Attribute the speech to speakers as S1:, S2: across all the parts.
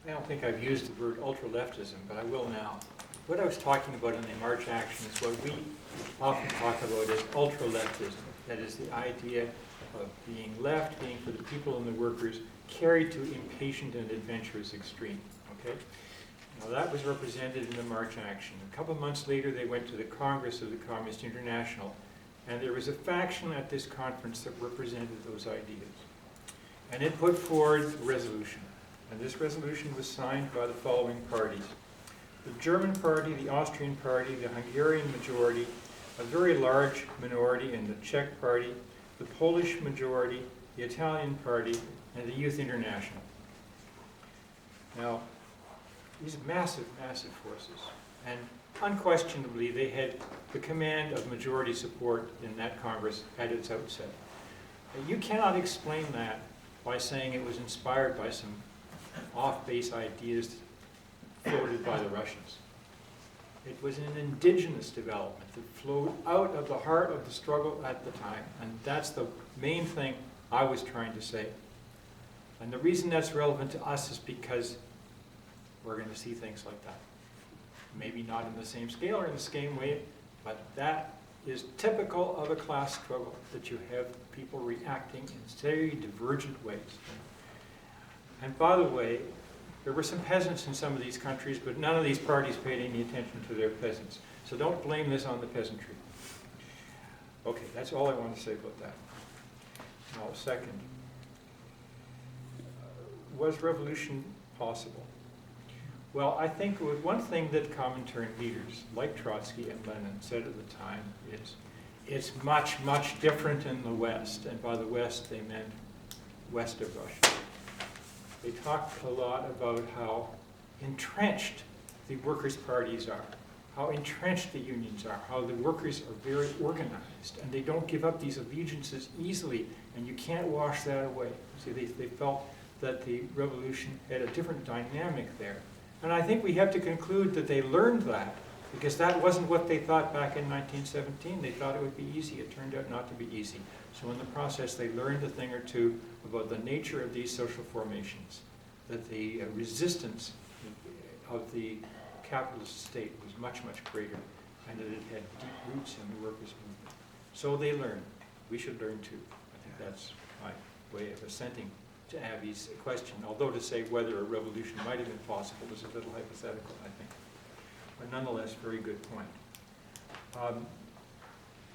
S1: I don't think I've used the word ultra-leftism, but I will now. What I was talking about in the March action is what we often talk about as ultra-leftism. That is the idea of being left, being for the people and the workers, carried to impatient and adventurous extreme. Okay? Now that was represented in the March action. A couple of months later, they went to the Congress of the Communist International, and there was a faction at this conference that represented those ideas. And it put forward a resolution. And this resolution was signed by the following parties: the German party, the Austrian party, the Hungarian majority, a very large minority in the Czech party, the Polish majority, the Italian party, and the Youth International. Now, these are massive, massive forces. And unquestionably, they had the command of majority support in that Congress at its outset. You cannot explain that by saying it was inspired by some off-base ideas floated by the Russians. It was an indigenous development that flowed out of the heart of the struggle at the time. And that's the main thing I was trying to say. And the reason that's relevant to us is because we're going to see things like that. Maybe not in the same scale or in the same way, but that is typical of a class struggle, that you have people reacting in very divergent ways. And by the way, there were some peasants in some of these countries, but none of these parties paid any attention to their peasants. So don't blame this on the peasantry. Okay, that's all I want to say about that. Now, second, was revolution possible? Well, I think one thing that Comintern leaders like Trotsky and Lenin said at the time is, it's much, much different in the West. And by the West, they meant west of Russia. They talked a lot about how entrenched the workers' parties are, how entrenched the unions are, how the workers are very organized, and they don't give up these allegiances easily, and you can't wash that away. See, they felt that the revolution had a different dynamic there. And I think we have to conclude that they learned that, because that wasn't what they thought back in 1917. They thought it would be easy. It turned out not to be easy. So in the process, they learned a thing or two about the nature of these social formations, that the resistance of the capitalist state was much, much greater, and that it had deep roots in the workers' movement. So they learned. We should learn too. I think that's my way of assenting to Abby's question, although to say whether a revolution might have been possible is a little hypothetical, I think. But nonetheless, very good point.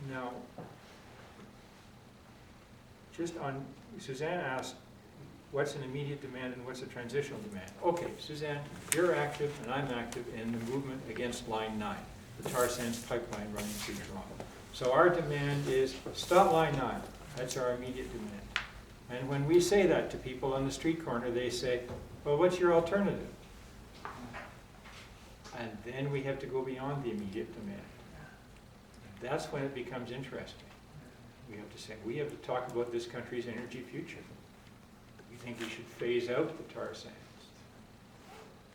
S1: Now, just on, Suzanne asked, what's an immediate demand and what's a transitional demand? Okay, Suzanne, you're active and I'm active in the movement against Line 9, the tar sands pipeline running through Toronto. So our demand is stop Line 9. That's our immediate demand. And when we say that to people on the street corner, they say, well, what's your alternative? And then we have to go beyond the immediate demand. That's when it becomes interesting. We have to say, we have to talk about this country's energy future. We think we should phase out the tar sands.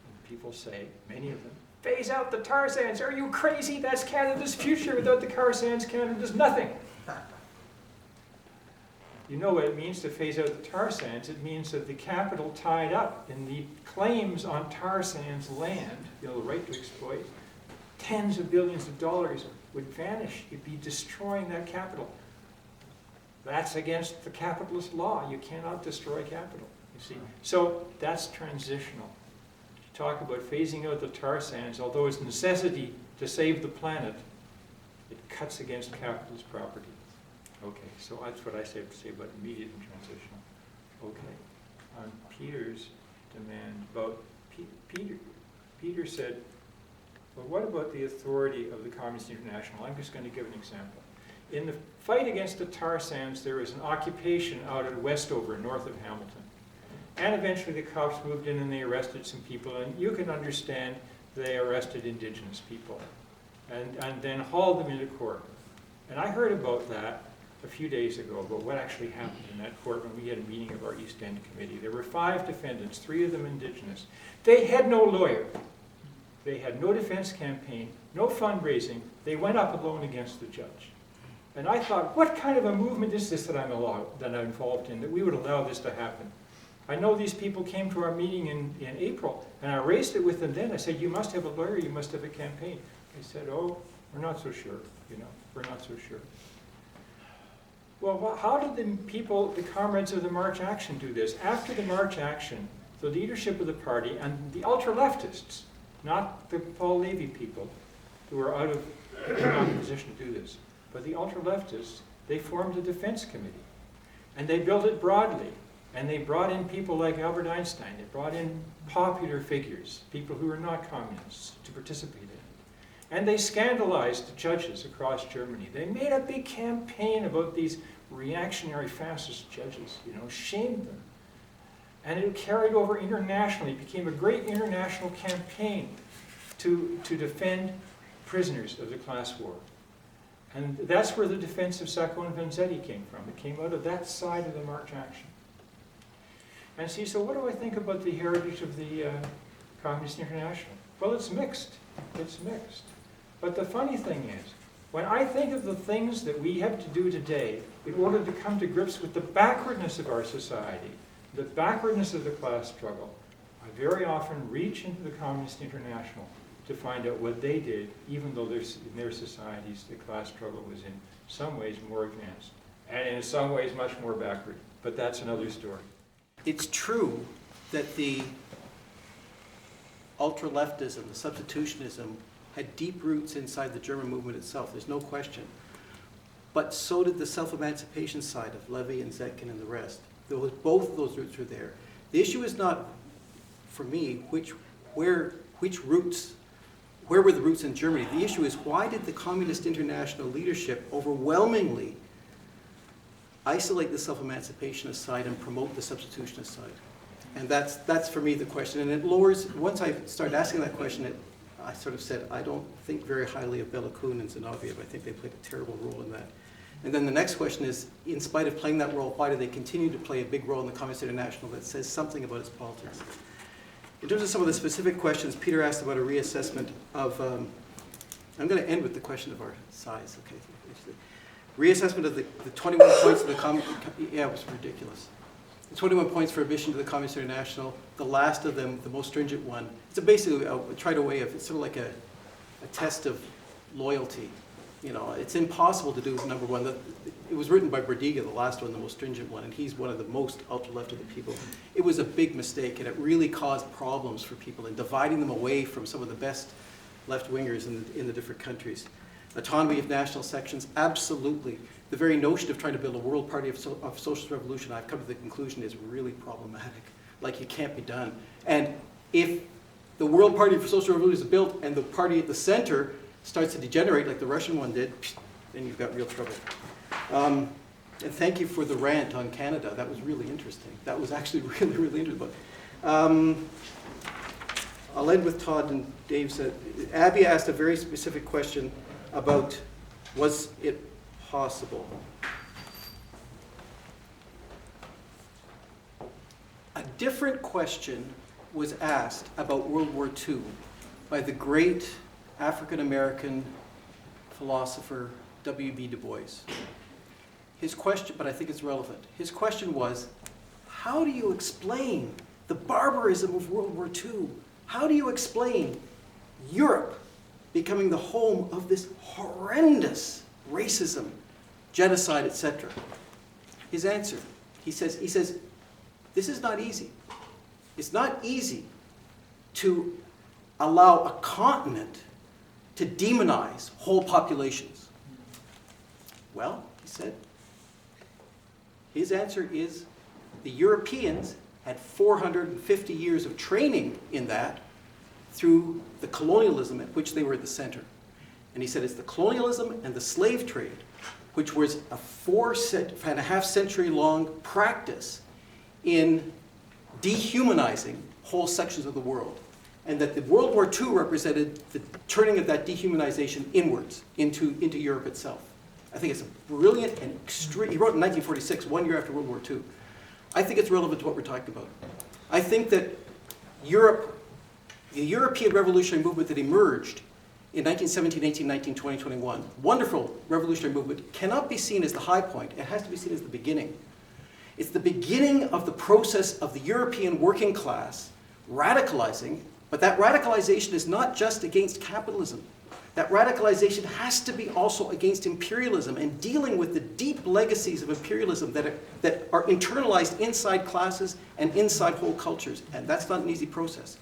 S1: And people say, many of them, phase out the tar sands. Are you crazy? That's Canada's future. Without the tar sands, Canada's nothing. You know what it means to phase out the tar sands. It means that the capital tied up in the claims on tar sands land, the right to exploit, tens of billions of dollars would vanish. You'd be destroying that capital. That's against the capitalist law. You cannot destroy capital, you see. So that's transitional. To talk about phasing out the tar sands, although it's a necessity to save the planet, it cuts against capitalist property. Okay, so that's what I say about immediate and transitional. Okay, on Peter's demand about, Peter said, well, what about the authority of the Communist International? I'm just going to give an example. In the fight against the tar sands, there was an occupation out at Westover, north of Hamilton. And eventually the cops moved in and they arrested some people, and you can understand they arrested indigenous people and then hauled them into court. And I heard about that a few days ago, about what actually happened in that court when we had a meeting of our East End committee. There were 5 defendants, 3 of them indigenous. They had no lawyer. They had no defense campaign, no fundraising. They went up alone against the judge. And I thought, what kind of a movement is this that I'm involved in, that we would allow this to happen? I know these people came to our meeting in April, and I raised it with them then. I said, you must have a lawyer, you must have a campaign. They said, oh, we're not so sure, we're not so sure. Well, how did the people, the comrades of the March Action do this? After the March Action, the leadership of the party and the ultra-leftists, not the Paul Levy people, who were out of position to do this, but the ultra-leftists, they formed a defense committee. And they built it broadly. And they brought in people like Albert Einstein. They brought in popular figures, people who were not communists, to participate in it. And they scandalized the judges across Germany. They made a big campaign about these reactionary fascist judges, shamed them. And it carried over internationally. It became a great international campaign to defend prisoners of the class war. And that's where the defense of Sacco and Vanzetti came from. It came out of that side of the March Action. And see, so what do I think about the heritage of the Communist International? Well, it's mixed. It's mixed. But the funny thing is, when I think of the things that we have to do today in order to come to grips with the backwardness of our society, the backwardness of the class struggle, I very often reach into the Communist International to find out what they did, even though in their societies the class struggle was in some ways more advanced, and in some ways much more backward. But that's another story.
S2: It's true that the ultra-leftism, the substitutionism, had deep roots inside the German movement itself, there's no question. But so did the self-emancipation side of Levi and Zetkin and the rest. Both of those roots were there. The issue is not, for me, where were the roots in Germany? The issue is, why did the Communist International leadership overwhelmingly isolate the self-emancipationist side and promote the substitutionist side? And that's for me the question. And it lowers, once I started asking that question, I sort of said, I don't think very highly of Bela Kun and Zinoviev. I think they played a terrible role in that. And then the next question is, in spite of playing that role, why do they continue to play a big role in the Communist International that says something about its politics? In terms of some of the specific questions, Peter asked about a reassessment of, I'm going to end with the question of our size, okay? Reassessment of the 21 points of the yeah, it was ridiculous. The 21 points for admission to the Communist International, the last of them, the most stringent one. It's basically a tried way of, it's sort of like a test of loyalty. It's impossible to do number one. It was written by Berdiga, the last one, the most stringent one, and he's one of the most ultra-left of the people. It was a big mistake, and it really caused problems for people in dividing them away from some of the best left-wingers in the different countries. Autonomy of national sections, absolutely. The very notion of trying to build a world party of socialist revolution, I've come to the conclusion, is really problematic. Like, it can't be done. And if the world party for social revolution is built and the party at the center starts to degenerate like the Russian one did, then you've got real trouble. And thank you for the rant on Canada. That was really interesting. That was actually really, really interesting. I'll end with Todd and Dave said. Abby asked a very specific question about, was it possible? A different question was asked about World War II by the great African-American philosopher W.B. Du Bois. His question, but I think it's relevant, his question was, how do you explain the barbarism of World War II? How do you explain Europe becoming the home of this horrendous racism, genocide, etc.? His answer, he says, this is not easy. It's not easy to allow a continent to demonize whole populations. Well, he said, his answer is the Europeans had 450 years of training in that through the colonialism at which they were at the center. And he said it's the colonialism and the slave trade, which was a 4.5 century long practice in dehumanizing whole sections of the world. And that the World War II represented the turning of that dehumanization inwards into Europe itself. I think it's a brilliant and extreme, he wrote in 1946, 1 year after World War II. I think it's relevant to what we're talking about. I think that Europe, the European revolutionary movement that emerged in 1917, 18, 19, 20, 21, wonderful revolutionary movement, cannot be seen as the high point. It has to be seen as the beginning. It's the beginning of the process of the European working class radicalizing, but that radicalization is not just against capitalism. That radicalization has to be also against imperialism and dealing with the deep legacies of imperialism that are internalized inside classes and inside whole cultures. And that's not an easy process.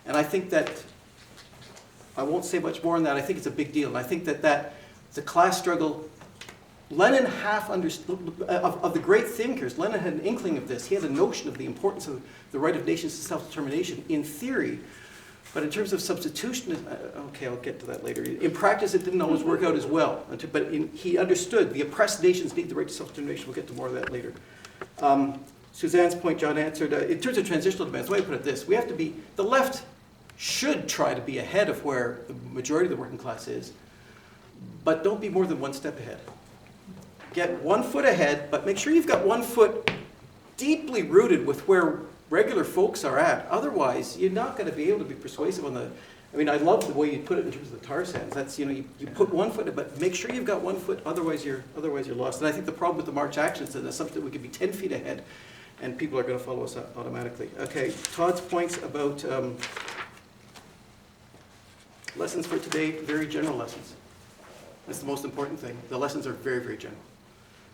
S2: And I think that, I won't say much more on that, I think it's a big deal. And I think that the class struggle, Lenin half understood, of the great thinkers, Lenin had an inkling of this. He had a notion of the importance of the right of nations to self-determination in theory. But in terms of substitution, okay, I'll get to that later. In practice, it didn't always work out as well. But he understood the oppressed nations need the right to self-determination. We'll get to more of that later. Suzanne's point, John answered. In terms of transitional demands, the way I put it this, we have to be, the left should try to be ahead of where the majority of the working class is, but don't be more than one step ahead. Get 1 foot ahead, but make sure you've got 1 foot deeply rooted with where regular folks are at. Otherwise, you're not going to be able to be persuasive on the, I mean, I love the way you put it in terms of the tar sands. That's, you know, you put 1 foot, but make sure you've got 1 foot, otherwise you're lost. And I think the problem with the March actions is an assumption that we could be 10 feet ahead and people are going to follow us automatically. Okay, Todd's points about lessons for today, very general lessons. That's the most important thing. The lessons are very, very general.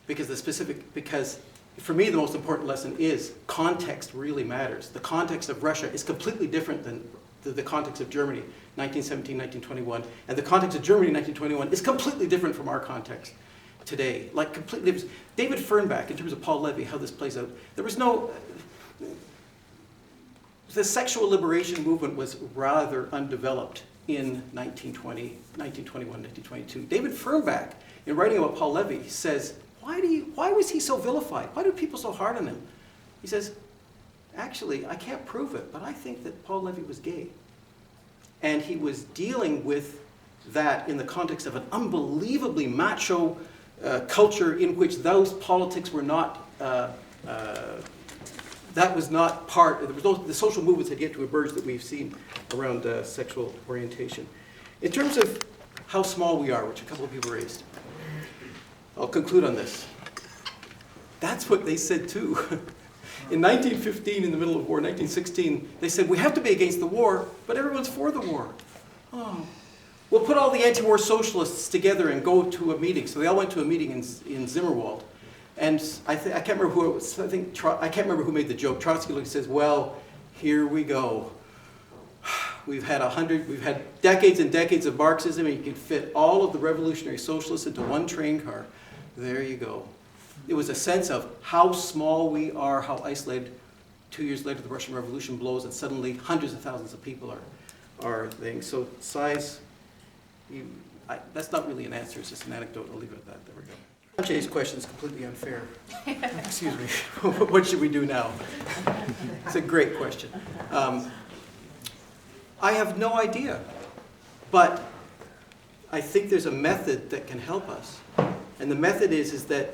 S2: Because for me, the most important lesson is context really matters. The context of Russia is completely different than the context of Germany, 1917, 1921. And the context of Germany, 1921, is completely different from our context today. Like completely different. David Fernbach, in terms of Paul Levy, how this plays out, there was no... The sexual liberation movement was rather undeveloped in 1920, 1921, 1922. David Fernbach, in writing about Paul Levy, says, why was he so vilified? Why do people so hard on him? He says, actually, I can't prove it, but I think that Paul Levy was gay. And he was dealing with that in the context of an unbelievably macho culture in which those politics were not, that was not part, the social movements had yet to emerge that we've seen around sexual orientation. In terms of how small we are, which a couple of people raised, I'll conclude on this. That's what they said too. In 1915, in the middle of war, 1916, they said, we have to be against the war, but everyone's for the war. Oh. We'll put all the anti-war socialists together and go to a meeting. So they all went to a meeting in Zimmerwald. And I can't remember who it was. I can't remember who made the joke. Trotsky looked and says, well, here we go. We've had decades and decades of Marxism, and you can fit all of the revolutionary socialists into one train car. There you go. It was a sense of how small we are, how isolated. 2 years later, the Russian Revolution blows, and suddenly hundreds of thousands of people are things. So size, that's not really an answer. It's just an anecdote. I'll leave it at that. There we go. Jay's question is completely unfair. Excuse me. What should we do now? It's a great question. I have no idea, but I think there's a method that can help us. And the method is that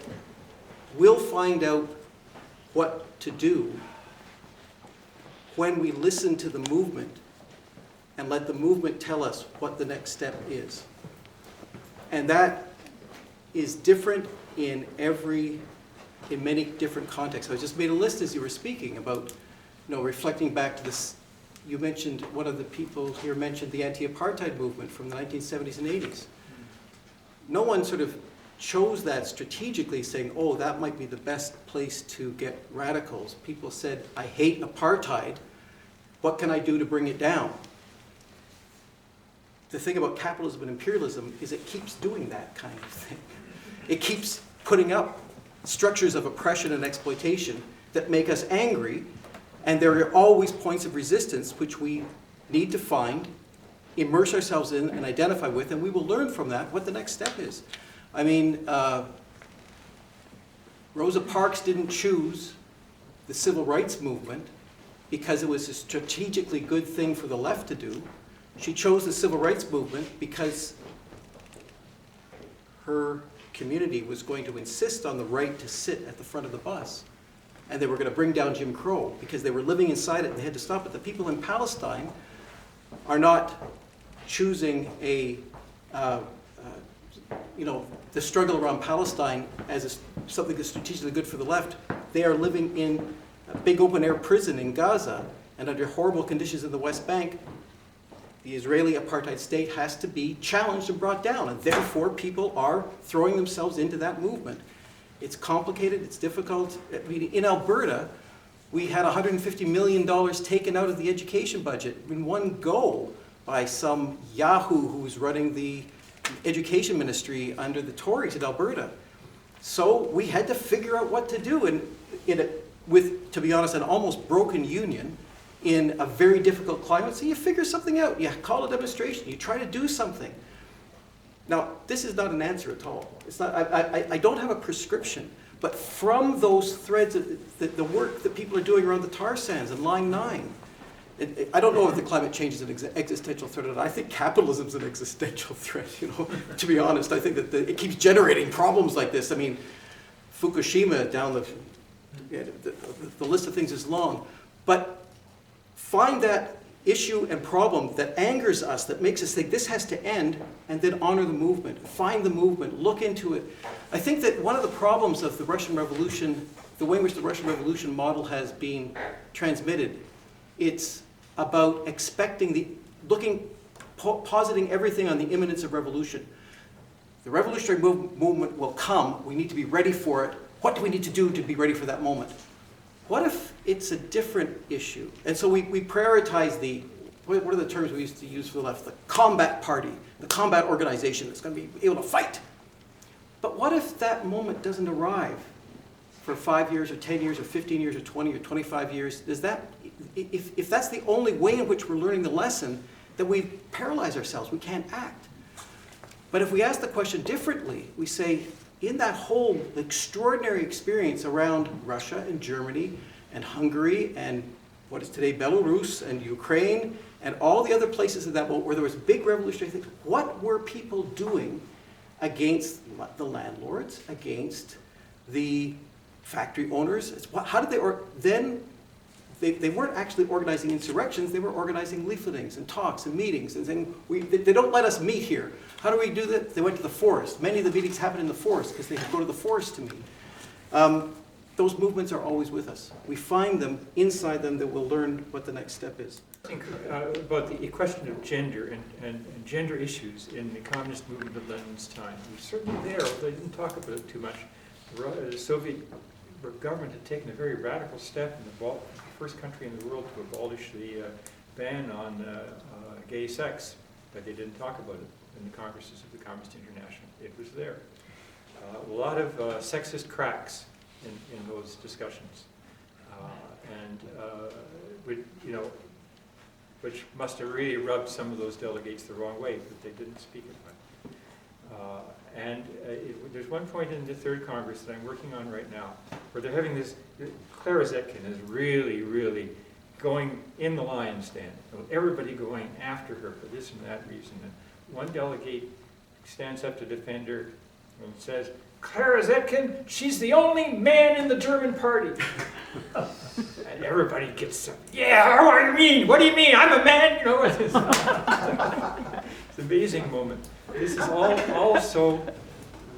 S2: we'll find out what to do when we listen to the movement and let the movement tell us what the next step is. And that is different in many different contexts. I just made a list as you were speaking about, reflecting back to this. You mentioned, one of the people here mentioned the anti-apartheid movement from the 1970s and 80s. No one sort of chose that strategically, saying, oh, that might be the best place to get radicals. People said, I hate apartheid. What can I do to bring it down? The thing about capitalism and imperialism is it keeps doing that kind of thing. It keeps putting up structures of oppression and exploitation that make us angry, and there are always points of resistance which we need to find, immerse ourselves in, and identify with, and we will learn from that what the next step is. I mean, Rosa Parks didn't choose the civil rights movement because it was a strategically good thing for the left to do. She chose the civil rights movement because her community was going to insist on the right to sit at the front of the bus. And they were going to bring down Jim Crow because they were living inside it and they had to stop it. The people in Palestine are not choosing the struggle around Palestine as something that's strategically good for the left. They are living in a big open-air prison in Gaza and under horrible conditions in the West Bank. The Israeli apartheid state has to be challenged and brought down, and therefore people are throwing themselves into that movement. It's complicated, it's difficult. I mean, in Alberta, we had $150 million taken out of the education budget in one go by some Yahoo who was running the education ministry under the Tories in Alberta. So we had to figure out what to do, and with, to be honest, an almost broken union in a very difficult climate. So you figure something out, you call a demonstration, you try to do something. Now, this is not an answer at all. It's not, I don't have a prescription, but from those threads, the work that people are doing around the tar sands and Line 9, I don't know if the climate change is an existential threat or not. I think capitalism is an existential threat, you know, to be honest. I think that it keeps generating problems like this. I mean, Fukushima, down the list of things is long. But find that issue and problem that angers us, that makes us think this has to end, and then honor the movement. Find the movement, look into it. I think that one of the problems of the Russian Revolution, the way in which the Russian Revolution model has been transmitted, it's about expecting positing everything on the imminence of revolution. The revolutionary movement will come. We need to be ready for it. What do we need to do to be ready for that moment? What if it's a different issue? And so we prioritize what are the terms we used to use for the left? The combat party, the combat organization that's going to be able to fight. But what if that moment doesn't arrive for 5 years or 10 years or 15 years or 20 or 25 years? If that's the only way in which we're learning the lesson, then we paralyze ourselves. We can't act. But if we ask the question differently, we say, in that whole extraordinary experience around Russia and Germany and Hungary and what is today Belarus and Ukraine and all the other places in that world where there was big revolutionary things, what were people doing against the landlords, against the factory owners? How did they weren't actually organizing insurrections, they were organizing leafletings and talks and meetings and saying, they don't let us meet here. How do we do that? They went to the forest. Many of the meetings happened in the forest because they could go to the forest to meet. Those movements are always with us. We find them, inside them, that we'll learn what the next step is.
S1: I think about the question of gender and gender issues in the communist movement of Lenin's time. It was certainly there, although they didn't talk about it too much. The Soviet government had taken a very radical step in the first country in the world to abolish the ban on gay sex, but they didn't talk about it in the congresses of the Communist International. It was there. A lot of sexist cracks in those discussions, which must have really rubbed some of those delegates the wrong way, but they didn't speak about it. There's one point in the Third Congress that I'm working on right now, where they're having this. Clara Zetkin is really, really going in the lion's den. Everybody going after her for this and that reason. And one delegate stands up to defend her and says, "Clara Zetkin, she's the only man in the German party." And everybody gets up. Yeah, what do you mean? What do you mean? I'm a man, you know. It's an amazing moment. This is all so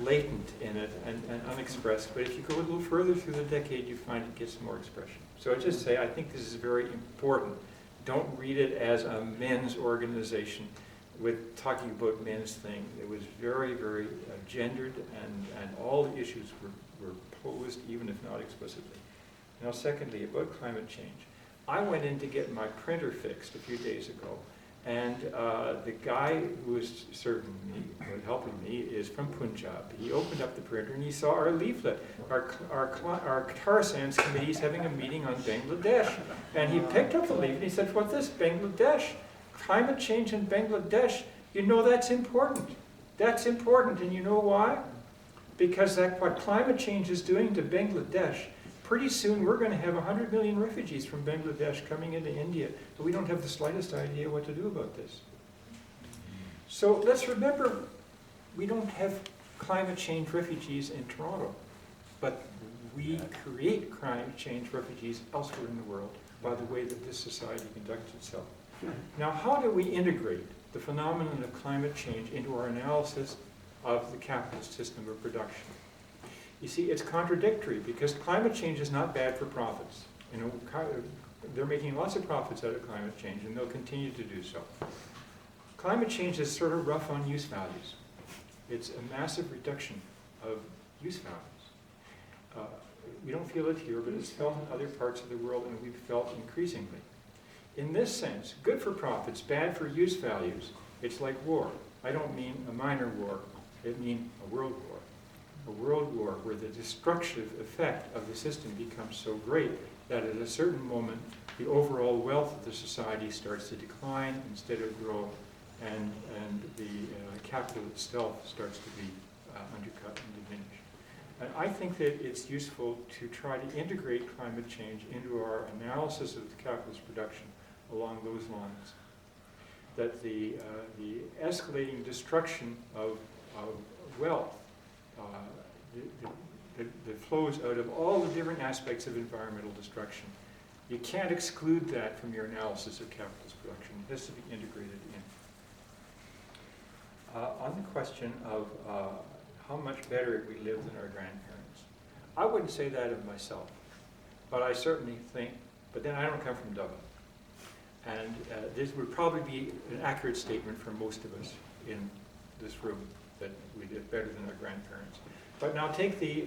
S1: latent in it and unexpressed, but if you go a little further through the decade, you find it gets more expression. So I just say, I think this is very important. Don't read it as a men's organization with talking about men's thing. It was very, very gendered, and all the issues were posed, even if not explicitly. Now, secondly, about climate change. I went in to get my printer fixed a few days ago, and the guy who was serving me, or helping me, is from Punjab. He opened up the printer and he saw our leaflet. Our tar sands committee is having a meeting on Bangladesh. And he picked up the leaflet and he said, "What's this? Bangladesh? Climate change in Bangladesh? You know that's important. That's important, and you know why? Because what climate change is doing to Bangladesh, pretty soon we're going to have 100 million refugees from Bangladesh coming into India, but we don't have the slightest idea what to do about this." So let's remember, we don't have climate change refugees in Toronto, but we create climate change refugees elsewhere in the world by the way that this society conducts itself. Now, how do we integrate the phenomenon of climate change into our analysis of the capitalist system of production? You see, it's contradictory because climate change is not bad for profits. You know, they're making lots of profits out of climate change, and they'll continue to do so. Climate change is sort of rough on use values. It's a massive reduction of use values. We don't feel it here, but it's felt in other parts of the world, and we've felt increasingly. In this sense, good for profits, bad for use values, it's like war. I don't mean a minor war, it means a world war. A world war where the destructive effect of the system becomes so great that at a certain moment, the overall wealth of the society starts to decline instead of grow, and the capital itself starts to be undercut and diminished. And I think that it's useful to try to integrate climate change into our analysis of the capitalist production along those lines. That the escalating destruction of wealth that flows out of all the different aspects of environmental destruction, you can't exclude that from your analysis of capitalist production. It has to be integrated in. On the question of how much better we live than our grandparents, I wouldn't say that of myself, but I certainly think, but then I don't come from Dublin. And this would probably be an accurate statement for most of us in this room, that we did better than our grandparents. But now take the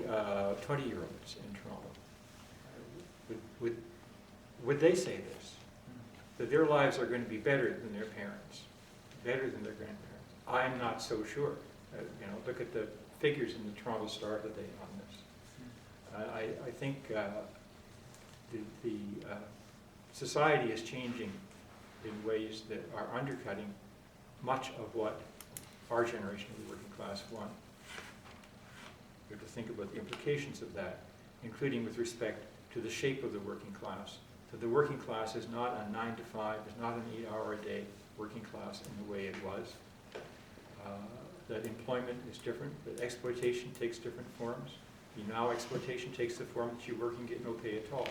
S1: 20-year-olds in Toronto. Would they say this? That their lives are going to be better than their parents, better than their grandparents? I'm not so sure. You know, look at the figures in the Toronto Star today on this. I think the society is changing in ways that are undercutting much of what our generation of the working class want. We have to think about the implications of that, including with respect to the shape of the working class. That the working class is not a 9 to 5, is not an 8-hour-a-day working class in the way it was. That employment is different, that exploitation takes different forms. Now exploitation takes the form that you work and get no pay at all.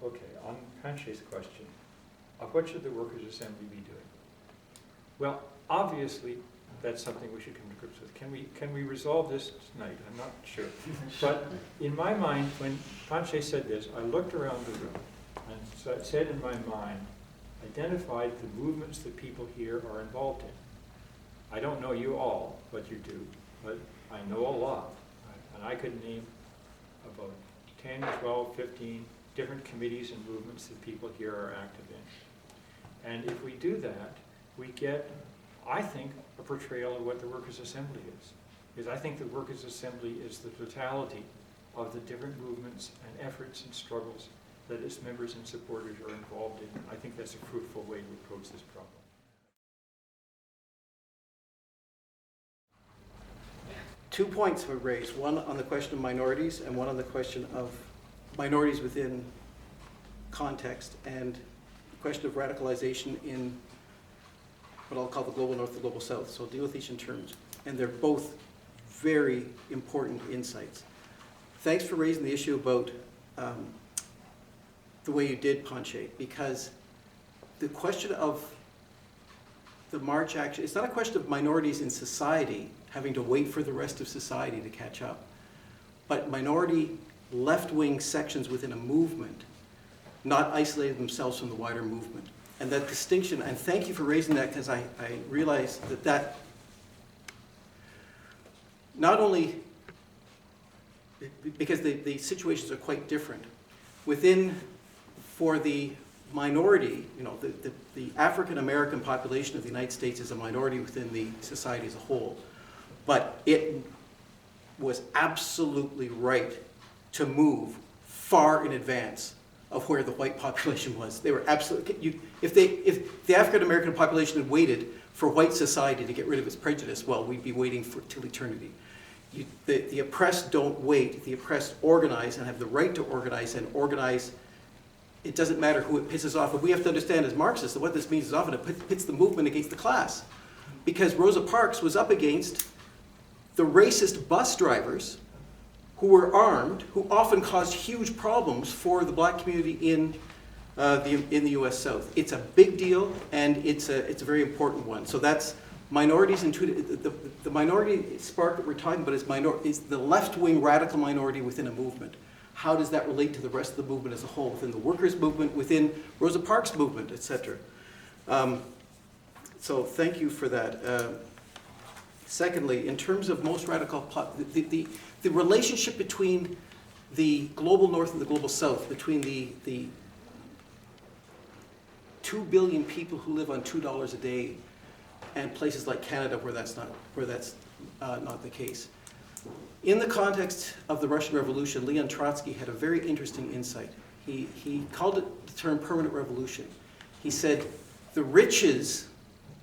S1: Okay, on Panche's question, what should the Workers' Assembly be doing? Well, obviously, that's something we should come to grips with. Can we resolve this tonight? I'm not sure. But in my mind, when Panche said this, I looked around the room and said in my mind, identified the movements that people here are involved in. I don't know you all, what you do, but I know a lot. And I could name about 10, 12, 15 different committees and movements that people here are active in. And if we do that, we get, I think, a portrayal of what the Workers' Assembly is. Because I think the Workers' Assembly is the totality of the different movements and efforts and struggles that its members and supporters are involved in. I think that's a fruitful way to approach this problem.
S2: Two points were raised, one on the question of minorities and one on the question of minorities within context and the question of radicalization in what I'll call the global north, the global south. So I'll deal with each in terms. And they're both very important insights. Thanks for raising the issue about the way you did, Panche, because the question of the March action, it's not a question of minorities in society having to wait for the rest of society to catch up, but minority left-wing sections within a movement not isolating themselves from the wider movement. And that distinction, and thank you for raising that, because I realize that not only, because the situations are quite different. For the minority, you know, the African-American population of the United States is a minority within the society as a whole. But it was absolutely right to move far in advance of where the white population was. They were absolutely, if the African-American population had waited for white society to get rid of its prejudice, well, we'd be waiting till eternity. The oppressed don't wait. The oppressed organize and have the right to organize and organize. It doesn't matter who it pisses off. But we have to understand as Marxists that what this means is often it pits the movement against the class. Because Rosa Parks was up against the racist bus drivers who were armed, who often caused huge problems for the black community in the U.S. South. It's a big deal, and it's a very important one. So that's minorities in the minority spark that we're talking about is the left-wing radical minority within a movement. How does that relate to the rest of the movement as a whole, within the workers' movement, within Rosa Parks' movement, etc.? So thank you for that. Secondly, in terms of most radical, the relationship between the global north and the global south, between the 2 billion people who live on $2 a day and places like Canada where that's not the case. In the context of the Russian Revolution, Leon Trotsky had a very interesting insight. He called it the term permanent revolution. He said, the riches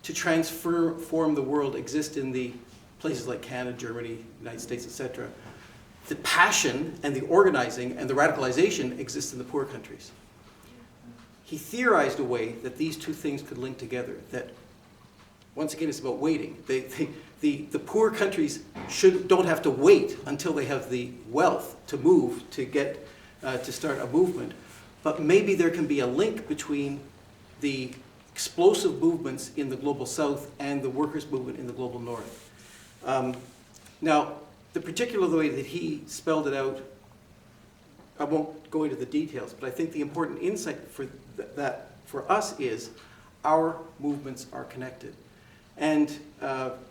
S2: to transform the world exist in the places like Canada, Germany, United States, etc. The passion and the organizing and the radicalization exist in the poor countries. He theorized a way that these two things could link together, that once again it's about waiting. The poor countries don't have to wait until they have the wealth to move, to start a movement, but maybe there can be a link between the explosive movements in the global south and the workers' movement in the global north. Now, the particular way that he spelled it out, I won't go into the details, but I think the important insight for us is our movements are connected. And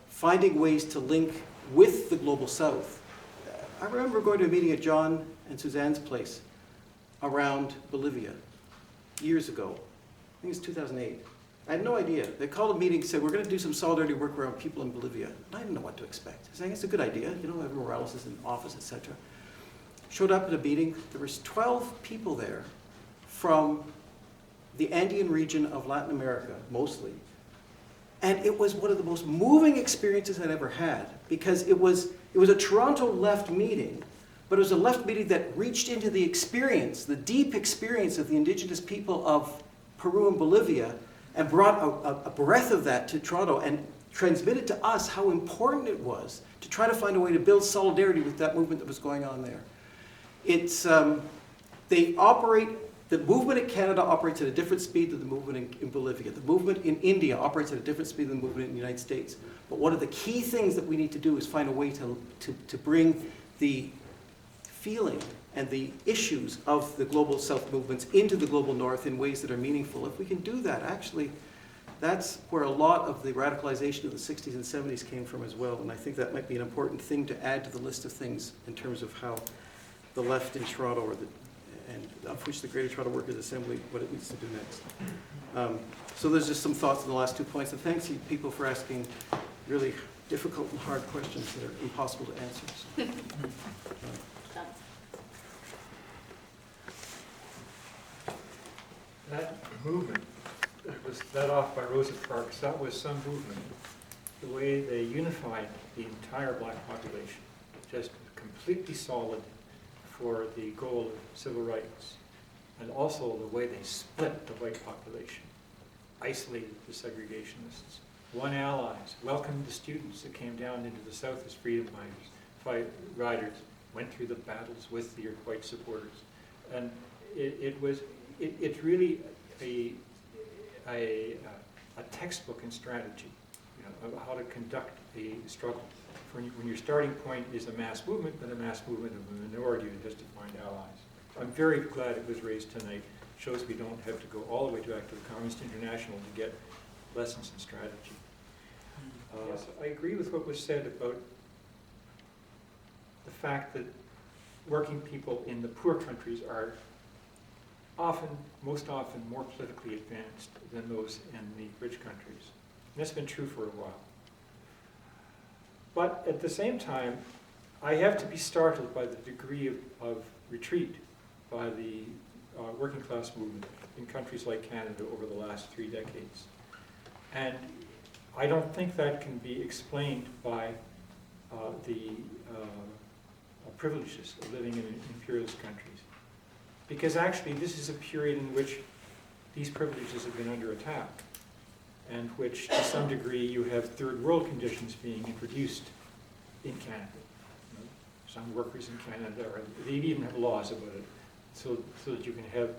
S2: finding ways to link with the global south. I remember going to a meeting at John and Suzanne's place around Bolivia years ago. I think it's 2008. I had no idea. They called a meeting and said, we're going to do some solidarity work around people in Bolivia. And I didn't know what to expect. I was saying, it's a good idea. You know, Evo Morales is in office, etc. Showed up at a meeting. There was 12 people there from the Andean region of Latin America, mostly. And it was one of the most moving experiences I'd ever had, because it was a Toronto left meeting, but it was a left meeting that reached into the experience, the deep experience of the indigenous people of Peru and Bolivia, and brought a breath of that to Toronto and transmitted to us how important it was to try to find a way to build solidarity with that movement that was going on there. It's, the movement in Canada operates at a different speed than the movement in Bolivia. The movement in India operates at a different speed than the movement in the United States. But one of the key things that we need to do is find a way to bring the feeling and the issues of the global south movements into the global north in ways that are meaningful. If we can do that, actually, that's where a lot of the radicalization of the 60s and 70s came from as well. And I think that might be an important thing to add to the list of things in terms of how the left in Toronto, and of which the Greater Toronto Workers' Assembly, what it needs to do next. So there's just some thoughts on the last 2 points. And thanks you people for asking really difficult and hard questions that are impossible to answer.
S1: That movement that was led off by Rosa Parks, that was some movement. The way they unified the entire black population, just completely solid for the goal of civil rights, and also the way they split the white population, isolated the segregationists, won allies, welcomed the students that came down into the South as freedom riders, went through the battles with the white supporters. And it's really a textbook in strategy, you know, of how to conduct a struggle. When your starting point is a mass movement, but a mass movement of a minority that has to find allies. I'm very glad it was raised tonight. It shows we don't have to go all the way back to the Communist International to get lessons in strategy. Yes, I agree with what was said about the fact that working people in the poor countries are most often more politically advanced than those in the rich countries. And that's been true for a while. But at the same time, I have to be startled by the degree of retreat by the working class movement in countries like Canada over the last 3 decades. And I don't think that can be explained by the privileges of living in imperialist countries. Because actually this is a period in which these privileges have been under attack, and which to some degree you have third world conditions being introduced in Canada. You know, some workers in Canada, they even have laws about it, so that you can have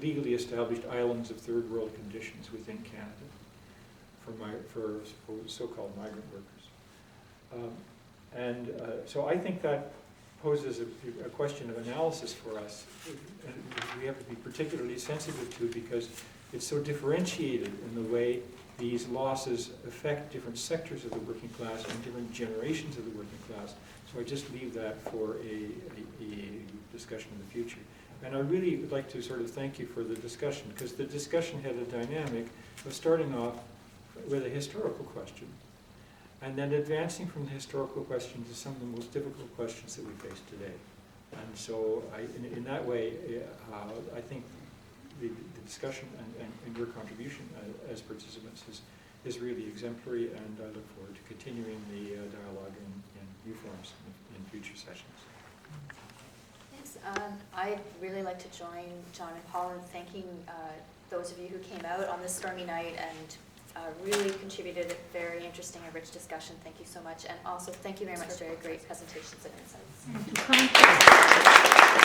S1: legally established islands of third world conditions within Canada. for so-called migrant workers. So I think that poses a question of analysis for us, and we have to be particularly sensitive to, because it's so differentiated in the way these losses affect different sectors of the working class and different generations of the working class. So I just leave that for a discussion in the future. And I really would like to sort of thank you for the discussion, because the discussion had a dynamic of starting off with a historical question, and then advancing from the historical question to some of the most difficult questions that we face today. And so in that way, I think the discussion and your contribution as participants is really exemplary, and I look forward to continuing the dialogue in new forms in future sessions.
S3: Thanks. I'd really like to join John and Paul in thanking those of you who came out on this stormy night and really contributed a very interesting and rich discussion. Thank you so much. And also thank you very much for your great presentations and insights.
S4: Thank you.